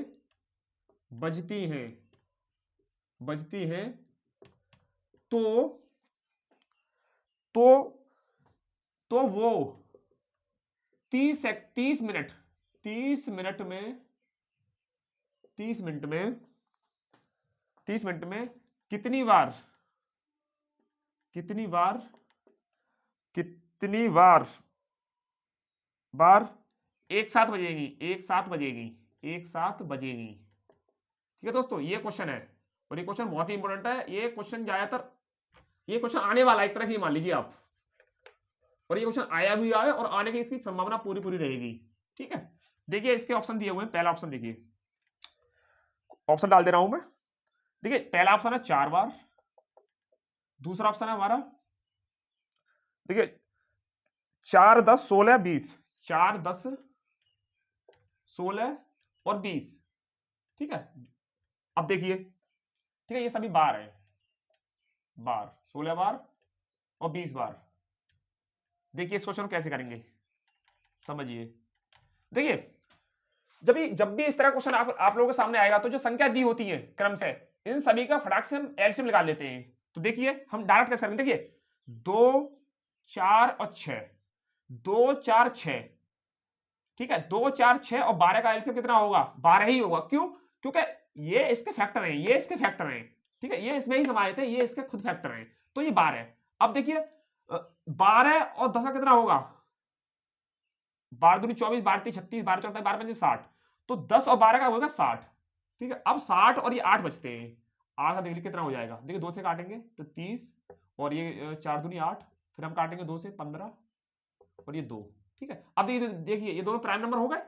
बजती हैं। तो तो वो 30 मिनट 30 मिनट में 30 मिनट में 30 मिनट में कितनी बार कितनी बार कितनी बार बार एक साथ बजेगी एक साथ बजेगी एक साथ बजेगी। ठीक है दोस्तों, ये क्वेश्चन है और ये क्वेश्चन बहुत ही इंपॉर्टेंट है। ये क्वेश्चन ज्यादातर ये क्वेश्चन आने वाला है, एक तरह से मान लीजिए आप, और ये क्वेश्चन आया भी आया और आने की इसकी संभावना पूरी पूरी रहेगी। ठीक है, देखिए इसके ऑप्शन दिए हुए हैं। पहला ऑप्शन देखिए, ऑप्शन डाल दे रहा हूं मैं। देखिए पहला ऑप्शन है 4 बार, दूसरा ऑप्शन है हमारा देखिए 4 10 16 20, 4 10 16 और 20। ठीक है, अब देखिए, ठीक है, ये सभी बार है, बार 16 बार और 20 बार। देखिए इस क्वेश्चन को कैसे करेंगे समझिए। देखिए जब भी इस तरह क्वेश्चन आप लोगों के सामने आएगा तो जो संख्या दी होती है क्रम से, इन सभी का फटाक से हम एलसीएम निकाल लेते हैं। तो देखिए हम डायरेक्ट कैसे करेंगे, देखिए 2 4 और 6, 2 4 6। ठीक है, 2 4 6 और 12 का एलसीएम कितना होगा, 12 ही होगा। क्यों, क्योंकि ये इसके फैक्टर हैं, ये इसके फैक्टर हैं। ठीक है, ये इसमें ही समाहित है, ये इसके खुद फैक्टर हैं, तो ये 12 है। अब देखिए 12 और 10 का कितना होगा, 12 दूनी 24, 12 तीन 36, 12 चौथा 12 पंजे 60, तो 10 और 12 का होगा 60। ठीक है, अब 60 और ये 8 बचते हैं, 8 का देखिए कितना हो जाएगा, देखिए 2 से काटेंगे तो 30 और ये 4 दूनी 8, फिर हम काटेंगे 2 से 15 और ये 2। ठीक है, अब देखिए ये दोनों प्राइम नंबर हो गए,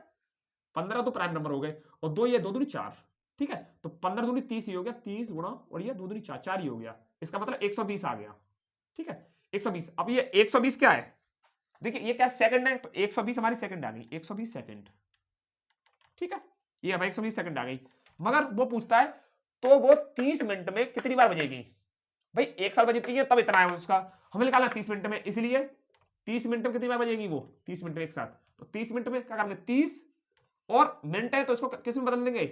15 तो प्राइम नंबर हो गए और 2 ये 2 दूनी 4। ठीक है, तो 15 दूनी 30 ही हो गया, 30 गुणा और ये 2 दूनी 4, 4 ही हो गया, इसका मतलब 120 आ गया। ठीक है, 120। अब ये 120 क्या है, देखिए ये क्या सेकंड है, तो 120 हमारी सेकंड आ गई, 120 सेकंड। ठीक है, ये हमारी 120 सेकंड आ गई। मगर वो पूछता है तो वो 30 मिनट में कितनी बार बजेगी, भाई एक साल बजती है तब इतना है उसका, हमें निकालना 30 मिनट में, इसलिए 30 मिनट में कितनी बार बजेगी वो, 30 मिनट में एक साथ। तो 30 मिनट में क्या करेंगे, 30 और मिनट है तो इसको किस में बदल देंगे,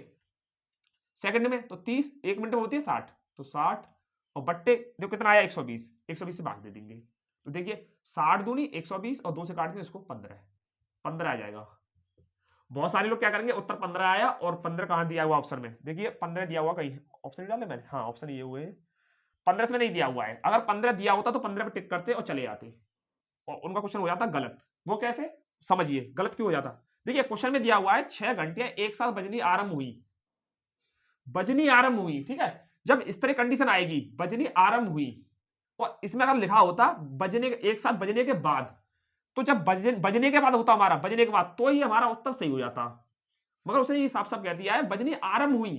सेकंड में। तो 30 1 मिनट में होती है 60, तो 60 और बट्टे देखो कितना आया 120, 120 से भाग दे देंगे। तो देखिए 60 दूनी 120 और 2 से काट देंगे इसको 15 आ जाएगा। बहुत सारे लोग क्या करेंगे, उत्तर 15 आया और 15 कहां दिया हुआ ऑप्शन में, देखिए 15 दिया हुआ कहीं, ऑप्शन नहीं डाले मैंने, हाँ ऑप्शन ये हुए 15 में नहीं दिया हुआ है। अगर 15 दिया होता तो 15 पे टिक करते और चले जाते और उनका क्वेश्चन हो जाता गलत। वो कैसे समझिए, गलत क्यों हो जाता, देखिए क्वेश्चन में दिया हुआ है 6 घंटे एक साथ बजनी आरंभ हुई, बजनी आरंभ हुई। ठीक है, जब इस तरह कंडीशन आएगी बजनी आरंभ हुई और इसमें अगर लिखा होता बजने एक साथ बजने के बाद, तो जब बजने के बाद होता हमारा, बजने के बाद, तो ही हमारा उत्तर सही हो जाता। मगर उसने ये साफ साफ कह दिया है बजनी आरंभ हुई।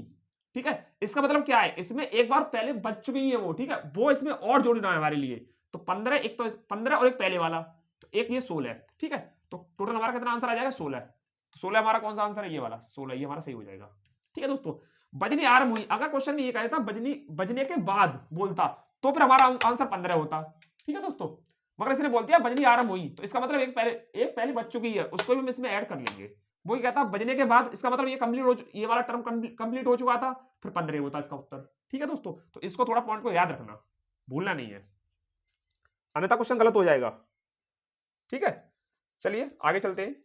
ठीक है, इसका मतलब क्या है, इसमें एक बार पहले बज चुकी है वो। ठीक है, वो इसमें और जोड़ना है हमारे लिए। तो 15, एक तो 15 और एक पहले वाला, तो एक ये 16। ठीक है, तो टोटल हमारा कितना आंसर आ जाएगा 16। 16 हमारा कौन सा आंसर है, ये वाला 16, ये हमारा सही हो जाएगा। ठीक है दोस्तों, बजनी आरंभ हुई, अगर क्वेश्चन में ये कहता बजने के बाद बोलता तो फिर हमारा आंसर 15 होता। ठीक है दोस्तों, मगर इसने बोल दिया बजनी आरंभ हुई, तो इसका मतलब एक पहले बज चुकी है, उसको भी हम इसमें ऐड कर लेंगे। वो ही कहता बजने के बाद, इसका मतलब ये कंप्लीट हो, ये वाला टर्म कंप्लीट हो चुका था, फिर 15 होता इसका उत्तर। ठीक है दोस्तों, तो इसको थोड़ा पॉइंट को याद रखना, भूलना नहीं है, अन्यथा क्वेश्चन गलत हो जाएगा। ठीक है, चलिए आगे चलते हैं।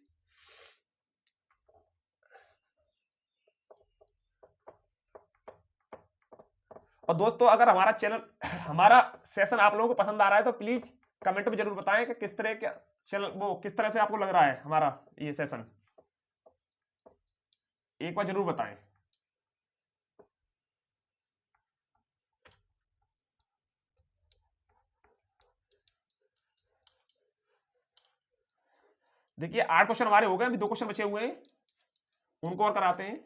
और दोस्तों अगर हमारा चैनल, हमारा सेशन आप लोगों को पसंद आ रहा है तो प्लीज कमेंट में जरूर बताएं कि किस तरह का चैनल, वो किस तरह से आपको लग रहा है हमारा ये सेशन, एक बार जरूर बताएं। देखिए 8 क्वेश्चन हमारे हो गए, अभी 2 क्वेश्चन बचे हुए हैं, उनको और कराते हैं।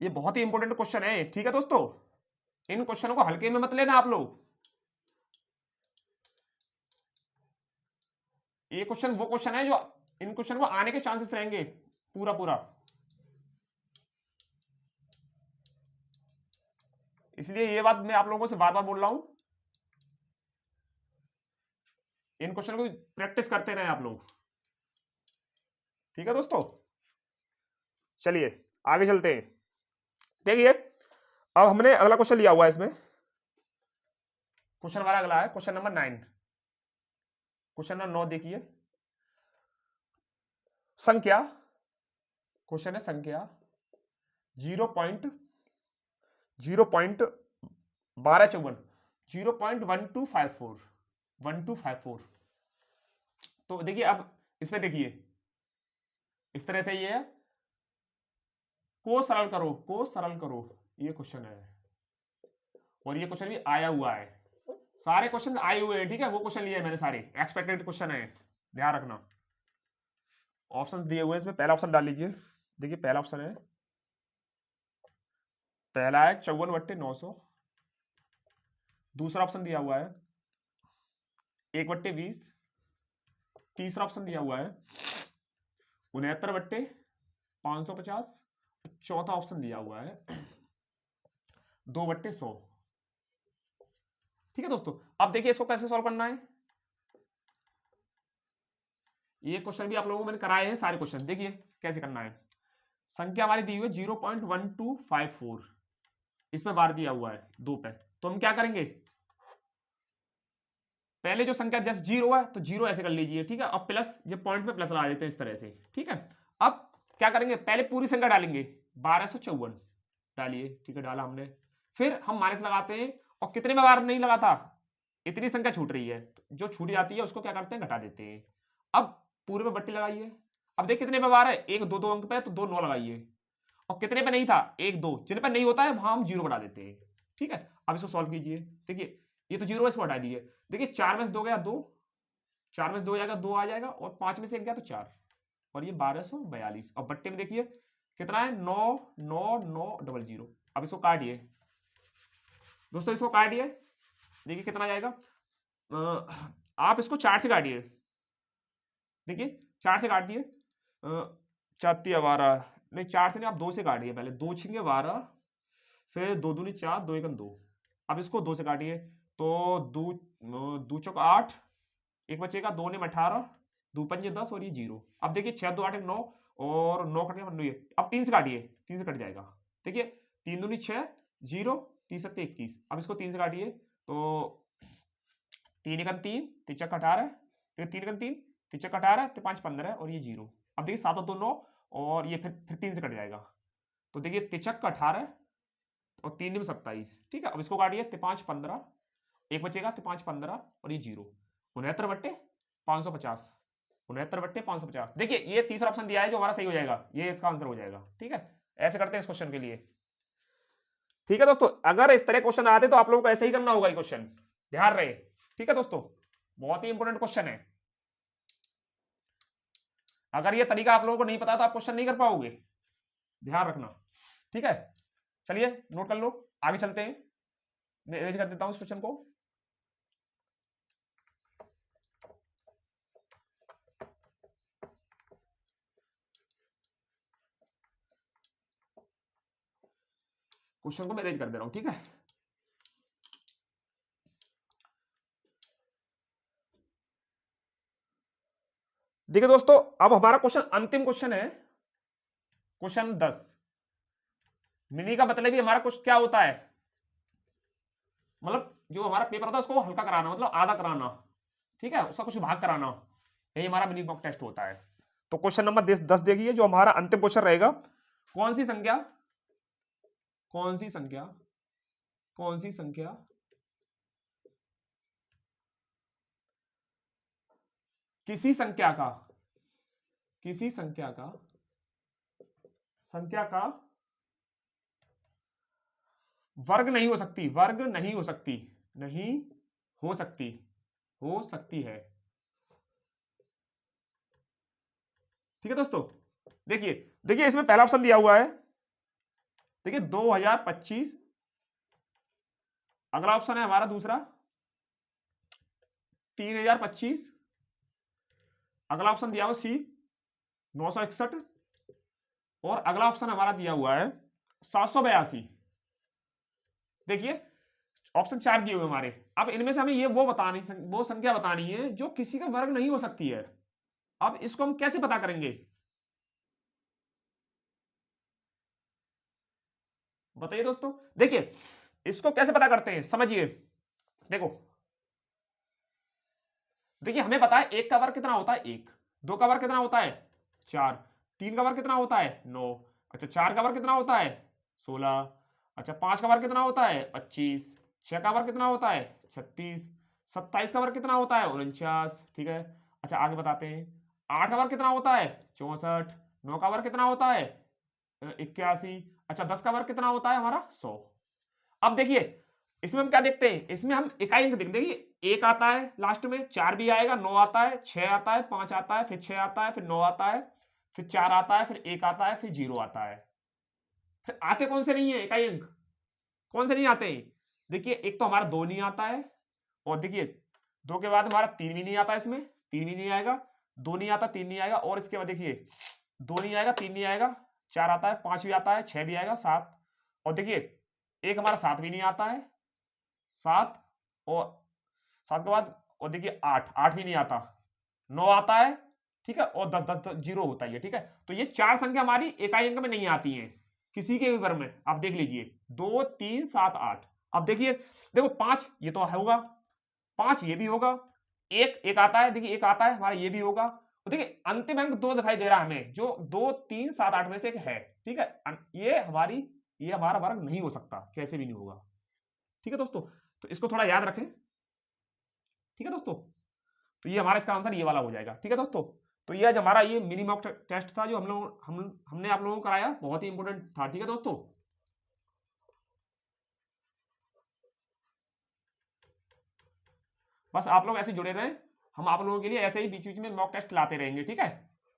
ये बहुत ही इंपॉर्टेंट क्वेश्चन है। ठीक है दोस्तों, इन क्वेश्चनों को हल्के में मत लेना आप लोग। ये क्वेश्चन वो क्वेश्चन है जो इन क्वेश्चन को आने के चांसेस रहेंगे पूरा पूरा, इसलिए ये बात मैं आप लोगों से बार बार बोल रहा हूं, इन क्वेश्चन को प्रैक्टिस करते रहे आप लोग। ठीक है दोस्तों, चलिए आगे चलते हैं। देखिए अब हमने अगला क्वेश्चन लिया हुआ है, इसमें क्वेश्चन हमारा अगला है क्वेश्चन नंबर 9। क्वेश्चन नंबर 9 देखिए, संख्या, क्वेश्चन है संख्या 0.1254 0.1254 तो देखिए अब इसमें देखिए इस तरह से ये है, को सरल करो, ये क्वेश्चन है और ये क्वेश्चन भी आया हुआ है, सारे क्वेश्चन आए हुए हैं, ठीक है, वो क्वेश्चन लिए मैंने सारे एक्सपेक्टेड क्वेश्चन है, ध्यान रखना। ऑप्शन दिए हुए इसमें, पहला ऑप्शन डाल लीजिए, देखिए पहला ऑप्शन है, पहला है 54/900, दूसरा ऑप्शन दिया हुआ है 1/20, तीसरा ऑप्शन दिया हुआ है 69/550, चौथा ऑप्शन दिया हुआ है 2/100। ठीक है दोस्तों, अब देखिए इसको कैसे सॉल्व करना है, ये क्वेश्चन भी आप लोगों को मैंने कराए हैं सारे क्वेश्चन, देखिए कैसे करना है। संख्या हमारी दी हुई है 0.1254, इसमें बार दिया हुआ है 2 पे, तो हम क्या करेंगे, पहले जो संख्या जस्ट 0 है तो 0 ऐसे कर लीजिए, ठीक है, अब प्लस, ये पॉइंट में प्लस लगा देते हैं इस तरह से, ठीक है। अब क्या करेंगे, पहले पूरी संख्या डालेंगे 1254 डालिए, ठीक है, डाला हमने, फिर हम माइनस लगाते हैं, और कितने में बार नहीं लगा था, इतनी संख्या छूट रही है, जो छूट जाती है उसको क्या करते हैं, घटा देते हैं। अब पूरे में बट्टी लगाइए, अब देख कितने पे बार है, एक दो अंक पे, तो 2 9 लगाइए, और कितने पे नहीं था, 1 2, जिन पे नहीं होता है वहां हम 0 बढ़ा देते हैं, ठीक है। अब इसको सॉल्व कीजिए, देखिए ये तो 0 है, इसको हटा दीजिए, देखिए 4 में से 2 गया 2, 4 में से 2 जाएगा 2 आ जाएगा, और 5 में से 1 गया तो 4, और ये 1242, और बट्टे में देखिए कितना है 99900। अब इसको काटिए दोस्तों, इसको काटिए, देखिए कितना जाएगा, आप इसको 4 से काटिए, देखिए 4 से काटिए, 4 12, नहीं 4 से नहीं, आप 2 से काटिए, पहले 2 छिंगे 12, फिर 2 दूनी 4, 2 एकम 2, अब इसको 2 से काटिए, तो 2 चौक 8, एक बचेगा, 2 ने 18, 2 पंजे 10, और ये 0। अब देखिए 6 2 8 9, और 9 कट गया, अब 3 से काटिए, 3 से कट जाएगा, देखिए 3 दूनी 6, 0, 3 7 21, अब इसको 3 से काटिए, तो 3 एकम 3, 3 चक 18, 3 एकम 3, 3 चक 18, 5 15, और ये 0। अब देखिए 7 2 9, और ये फिर 3 से कट जाएगा, तो देखिए 3 18 और 3 में 27, ठीक है। अब इसको काटिए, 5 15, एक बचेगा, 5 15, और ये 0, 69/550, 69/550। देखिए ये तीसरा ऑप्शन दिया है जो हमारा सही हो जाएगा, ये इसका आंसर हो जाएगा, ठीक है। ऐसे करते हैं इस क्वेश्चन के लिए, ठीक है दोस्तों। अगर इस तरह क्वेश्चन आते तो आप लोगों को ऐसे ही करना होगा ये क्वेश्चन, ध्यान रहे, ठीक है दोस्तों, बहुत ही इंपॉर्टेंट क्वेश्चन है। अगर ये तरीका आप लोगों को नहीं पता तो आप क्वेश्चन नहीं कर पाओगे, ध्यान रखना, ठीक है। चलिए नोट कर लो, आगे चलते हैं, मैं इरेज कर देता हूं इस क्वेश्चन को। क्वेश्चन को मैं इरेज कर दे रहा हूं, ठीक है। देखिए दोस्तों, अब हमारा क्वेश्चन अंतिम क्वेश्चन है, क्वेश्चन 10। मिनी का मतलब ही हमारा कुछ क्या होता है, मतलब जो हमारा पेपर होता है उसको हल्का कराना, मतलब आधा कराना, ठीक है, उसका कुछ भाग कराना, यही हमारा मिनी मॉक टेस्ट होता है। तो क्वेश्चन नंबर 10 देखिए, जो हमारा अंतिम क्वेश्चन रहेगा, कौन सी संख्या, कौन सी संख्या, कौन सी संख्या किसी संख्या का, किसी संख्या का, संख्या का वर्ग नहीं हो सकती, वर्ग नहीं हो सकती, नहीं हो सकती, हो सकती है, ठीक है दोस्तों। देखिए देखिए इसमें पहला ऑप्शन दिया हुआ है, देखिए 2025, अगला ऑप्शन है हमारा दूसरा 3025, अगला ऑप्शन दिया हुआ सी 961, और अगला ऑप्शन हमारा दिया हुआ है 782। देखिए ऑप्शन 4 दिए हुए हमारे, अब इनमें से हमें ये वो संख्या बतानी है जो किसी का वर्ग नहीं हो सकती है। अब इसको हम कैसे पता करेंगे, बताइए दोस्तों। देखिए इसको कैसे पता करते हैं, समझिए, देखो देखिए हमें पता है 1 का वर्ग कितना होता है 1, 2 का वर्ग कितना होता है 4, 3 का वर्ग कितना होता है 9, अच्छा 4 का वर्ग कितना होता है 16, अच्छा 5 का वर्ग कितना होता है 25, 6 का वर्ग कितना होता है 36, 27 का वर्ग कितना होता है 49, ठीक है। अच्छा आगे बताते हैं, 8 का वर्ग कितना होता है 64, 9 का वर्ग कितना होता है 81, अच्छा 10 का वर्ग कितना होता है हमारा 100। अब देखिए इसमें हम क्या देखते हैं, इसमें हम इकाई अंक देखते हैं, एक आता है लास्ट में, 4 भी आएगा, 9 आता है, 6 आता है, 5 आता है, फिर 6 आता है, फिर 9 आता है, फिर 4 आता है, फिर 1 आता है, फिर 0 आता है। फिर आते कौन से नहीं है इकाई अंक, कौन से नहीं आते हैं? देखिए एक तो हमारा 2 नहीं आता है, और देखिए 2 के बाद हमारा 3 भी नहीं आता, इसमें 3 भी नहीं आएगा, 2 नहीं आता, 3 नहीं आएगा, और इसके बाद देखिए 2 नहीं आएगा, 3 नहीं आएगा, 4 आता है, 5 भी आता है, 6 भी आएगा, 7, और देखिए एक हमारा 7 भी नहीं आता है, 7, और 7 के बाद और देखिए 8, 8 भी नहीं आता, 9 आता है, ठीक है, और 10 10 0 होता है, ठीक है। तो ये 4 संख्या हमारी इकाई अंक में नहीं आती हैं किसी के भी वर्ग में। आप देख लीजिए 2 3 7 8। अब देखिए देखो 5 ये तो होगा, 5 ये भी होगा, एक आता है, देखिए एक आता है हमारा, ये भी होगा। तो देखिए अंतिम अंक 2 दिखाई दे रहा है हमें, जो 2 3 7 8 में से एक है, ठीक है। ये हमारा वर्ग नहीं हो सकता, कैसे भी नहीं होगा, ठीक है दोस्तों। तो इसको थोड़ा याद रखें, ठीक है दोस्तों। तो ये हमारा इसका आंसर ये वाला हो जाएगा, ठीक है दोस्तों। तो ये आज हमारा ये मिनी मॉक टेस्ट था जो हमने आप लोगों को कराया, बहुत ही इंपॉर्टेंट था, ठीक है दोस्तों। बस आप लोग ऐसे जुड़े रहें, हम आप लोगों के लिए ऐसे ही बीच बीच में मॉक टेस्ट लाते रहेंगे, ठीक है।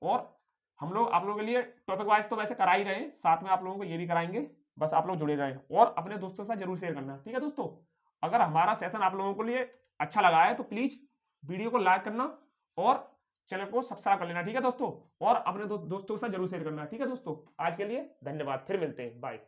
और हम लोग आप लोगों के लिए टॉपिक वाइज तो वैसे करा ही रहे हैं, साथ में आप लोगों को ये भी कराएंगे। बस आप लोग जुड़े रहें और अपने दोस्तों से जरूर शेयर करना, ठीक है दोस्तों। अगर हमारा सेशन आप लोगों के लिए अच्छा लगा है तो प्लीज वीडियो को लाइक करना और चैनल को सब्सक्राइब कर लेना, ठीक है दोस्तों। और अपने दोस्तों के साथ जरूर शेयर करना, ठीक है दोस्तों। आज के लिए धन्यवाद, फिर मिलते हैं, बाय।